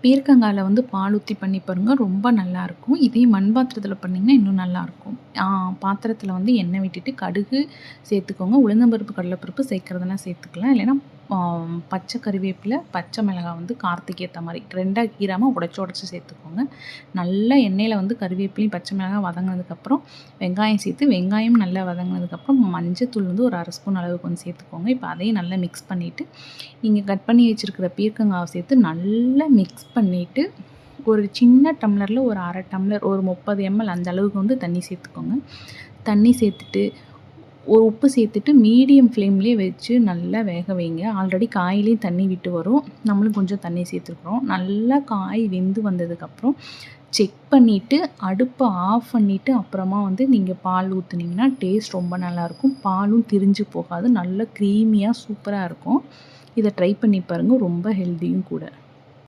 பீர்க்கங்காயில வந்து பால் ஊத்தி பண்ணி பாருங்க. ரொம்ப நல்லாயிருக்கும். இதே மண் பாத்திரத்தில பண்ணிங்கன்னா இன்னும் நல்லாயிருக்கும். பாத்திரத்தில வந்து எண்ணெய் விட்டுட்டு கடுகு சேர்த்துக்கோங்க. உளுந்தம்பருப்பு, கடலைப்பருப்பு சேர்க்கிறதுனா சேர்த்துக்கலாம். இல்லைன்னா பச்சை கறிவேப்பிலை, பச்சை மிளகாய் வந்து காரத்துக்கு ஏத்த மாரி 2ஆ கீறாம உடைச்சு சேர்த்துக்கோங்க. நல்லா எண்ணெயில வந்து கறிவேப்பிலையும், பச்சை மிளகாய் வதங்கினதுக்கப்புறம் வெங்காயம் சேர்த்து, வெங்காயம் நல்லா வதங்கினதுக்கப்புறம் மஞ்சத்தூள் வந்து ஒரு 1/2 ஸ்பூன் அளவுக்கு வந்து சேர்த்துக்கோங்க. இப்போ அதையும் நல்லா மிக்ஸ் பண்ணிவிட்டு, நீங்கள் கட் பண்ணி வச்சுருக்கிற பீர்க்கங்காவை சேர்த்து நல்லா மிக்ஸ் பண்ணிவிட்டு, ஒரு சின்ன டம்ளரில் ஒரு 1/2 டம்ளர் ஒரு 30 எம்எல் அந்த அளவுக்கு வந்து தண்ணி சேர்த்துக்கோங்க. தண்ணி சேர்த்துட்டு ஒரு உப்பு சேர்த்துட்டு மீடியம் ஃப்ளேம்லேயே வச்சு நல்லா வேக வைங்க. ஆல்ரெடி காயிலேயும் தண்ணி விட்டு வரும். நம்மளும் கொஞ்சம் தண்ணி சேர்த்துருக்குறோம். நல்லா காய் வெந்து வந்ததுக்கப்புறம் செக் பண்ணிவிட்டு அடுப்பை ஆஃப் பண்ணிவிட்டு அப்புறமா வந்து நீங்கள் பால் ஊற்றுனீங்கன்னா டேஸ்ட் ரொம்ப நல்லாயிருக்கும். பாலும் திரிஞ்சு போகாது. நல்லா க்ரீமியாக சூப்பராக இருக்கும். இதை ட்ரை பண்ணி பாருங்கள். ரொம்ப ஹெல்த்தியும் கூட.